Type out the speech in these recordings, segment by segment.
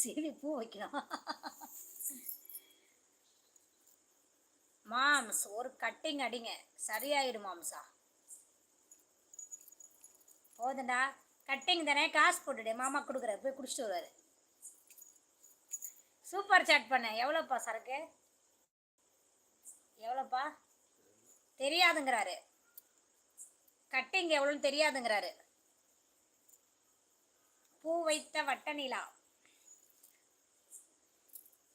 சரி பூ வைக்கலாம். மாம்ஸ் ஒரு கட்டிங் அடிங்க, சரியாயிடும் மாம்சா. போதுண்டா, கட்டிங் தானே, காசு போட்டுடு, மாமா கொடுக்குறாரு, போய் குடிச்சிட்டு வருவாரு. சூப்பர் சாட் பண்ண. எவ்வளோப்பா சரக்கு? எவ்வளோப்பா? தெரியாதுங்கிறாரு. கட்டிங் எவ்வளோன்னு தெரியாதுங்கிறாரு. பூ வைத்த வட்ட நிலா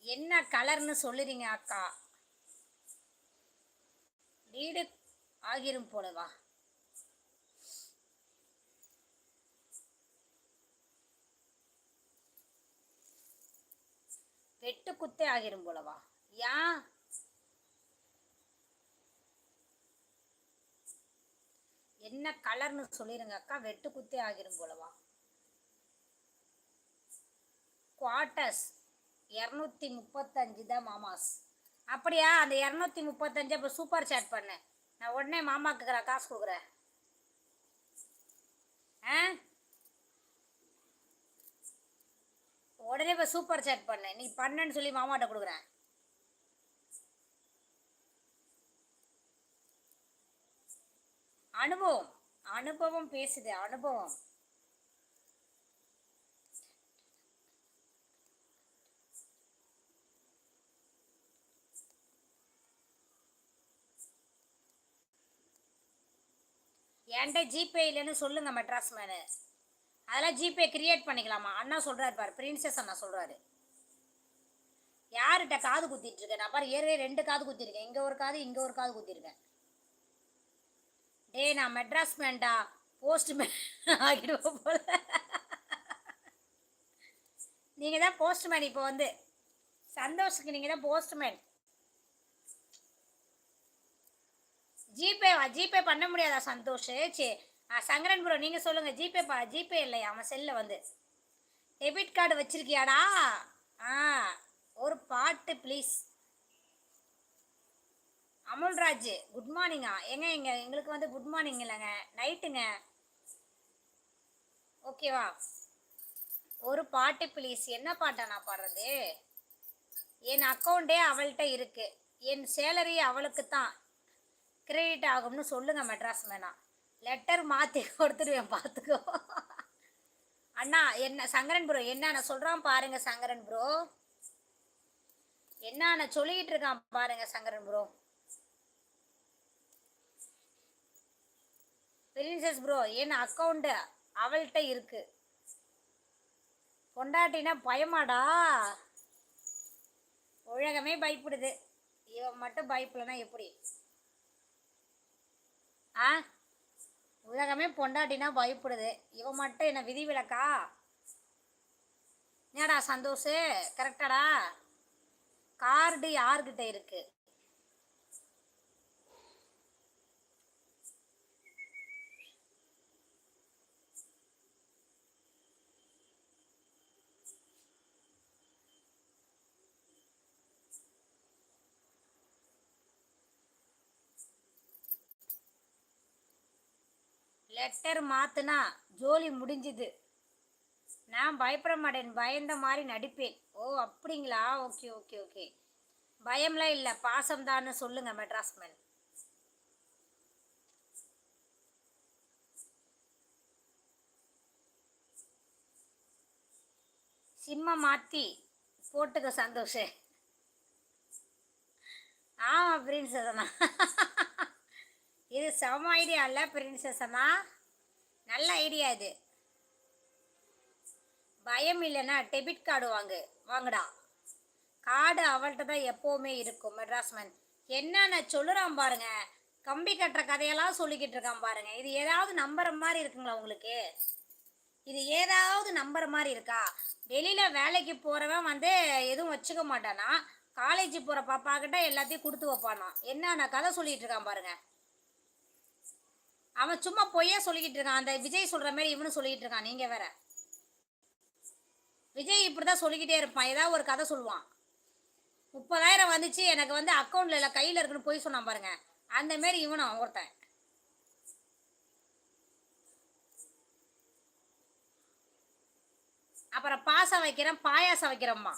என்ன கலர்னு சொல்லுறீங்க அக்கா? வீடு ஆகிரும் போலவா? வெட்டு குத்தே ஆகிரும் போலவா? ஏன் என்ன கலர்னு சொல்லிருங்க அக்கா. வெட்டு குத்தே ஆகிரும் போலவா? குவார்ட்டர்ஸ் 235 தான் மாமாஸ். அப்படியா? அந்த 235 இப்போ சூப்பர் சாட் பண்ணேன். நான் உடனே மாமாக்கு காசு கொடுக்குறேன். ஆ, உடனே இப்போ சூப்பர் சாட் பண்ணேன். நீ பண்ணேன்னு சொல்லி மாமாட்ட கொடுக்குறேன். அனுபவம் அனுபவம் பேசுது, அனுபவம். என்கிட்ட ஜிபே இல்லைன்னு சொல்லுங்க மெட்ராஸ் மேனு. அதெல்லாம் ஜிபே கிரியேட் பண்ணிக்கலாமா? அண்ணா சொல்கிறாரு பாரு, பிரின்சஸ் அண்ணா சொல்கிறாரு. யார்கிட்ட காது குத்திட்டு இருக்கேன் நான் பாரு, ஏற்கனவே 2 காது குத்திருக்கேன். இங்கே ஒரு காது, இங்கே ஒரு காது குத்திருக்கேன். டே, நான் மெட்ராஸ் மேன்டா, போஸ்ட் மேன் ஆகிடுவோம் போல. நீங்கள் தான் போஸ்ட்மேன். இப்போ வந்து சந்தோஷுக்கு நீங்கள் தான் போஸ்ட்மேன். ஜிபே பண்ண முடியாதா சந்தோஷ்? சரி, சங்கரன் ப்ரோ நீங்கள் சொல்லுங்கள். ஜிபே இல்லையா அவன் செல்லில் வந்து? Debit card வச்சுருக்கியாடா? ஆ, ஒரு பாட்டு ப்ளீஸ். அமுல்ராஜ் குட் மார்னிங்கா? எங்களுக்கு வந்து குட் மார்னிங் இல்லைங்க, நைட்டுங்க. ஓகேவா? ஒரு பாட்டு ப்ளீஸ். என்ன பாட்டா நான் பாடுறது? என் அக்கௌண்ட்டே அவள்கிட்ட இருக்கு, என் சேலரி அவளுக்கு தான் கிரெடிட் ஆகும்னு சொல்லுங்க மெட்ராஸ் மேனா. லெட்டர் மாற்றி கொடுத்துருவேன் பார்த்துக்கோ. அண்ணா என்ன சங்கரன் ப்ரோ என்ன சொல்கிறான் பாருங்க சங்கரன் ப்ரோ. என்ன சொல்லிக்கிட்டு இருக்கான் பாருங்க சங்கரன் ப்ரோ. பிரின்சஸ் ப்ரோ என் அக்கௌண்ட்டு அவள்கிட்ட இருக்கு. பொண்டாட்டினா பயமாடா? உலகமே பயப்படுது, இவன் மட்டும் பயப்படலன்னா எப்படி? ஆ, உலகமே பொண்டாட்டினா பயப்படுது, இவன் மட்டும் என்ன விதிவிலக்கா? என்னடா சந்தோஷ், கரெக்டாடா? கார்டு யார்கிட்ட இருக்கு? லெட்டர் மாத்துனா ஜோலி முடிஞ்சுது. நான் பயப்பட மாட்டேன், பயந்த மாதிரி நடிப்பேன். ஓ அப்படிங்களா? Okay okay okay. பயம்லாம் இல்லை, பாசம்தான்னு சொல்லுங்க மெட்ராஸ் மேன். சிம்ம மாற்றி போட்டுக்க சந்தோஷ். ஆமாம் பிரின்சஸ் அண்ணா. இது செம ஐடியா இல்லை பிரின்சஸ் அண்ணா? நல்ல ஐடியா இது. பயம் இல்லைன்னா டெபிட் கார்டு வாங்குடா. கார்டு அவள்கிட்ட தான் எப்போவுமே இருக்கும் மெட்ராஸ் மேன். என்னென்ன சொல்லுறான் பாருங்க, கம்பி கட்டுற கதையெல்லாம் சொல்லிக்கிட்டு இருக்கான் பாருங்க. இது ஏதாவது நம்புற மாதிரி இருக்குங்களா உங்களுக்கு? இது ஏதாவது நம்புற மாதிரி இருக்கா? வெளியில் வேலைக்கு போகிறவன் வந்து எதுவும் வச்சுக்க மாட்டானா, காலேஜ் போகிற பாப்பா கிட்ட எல்லாத்தையும் கொடுத்து வைப்பானா. என்னென்ன கதை சொல்லிகிட்டு இருக்கான் பாருங்க. அவன் சும்மா பொய்யா சொல்லிக்கிட்டு இருக்கான். அந்த விஜய் சொல்கிற மாதிரி இவனு சொல்லிக்கிட்டு இருக்கான். நீங்கள் வேற, விஜய் இப்படி தான் சொல்லிக்கிட்டே இருப்பான், ஏதாவது ஒரு கதை சொல்லுவான். 30,000 வந்துச்சு எனக்கு வந்து அக்கௌண்ட்டில் இல்லை கையில் இருக்குன்னு போய் சொன்னான் பாருங்க. அந்த மாரி இவனும் ஒருத்தன். அப்புறம் பாசம் வைக்கிறேன் பாயாசம் வைக்கிறோம்மா.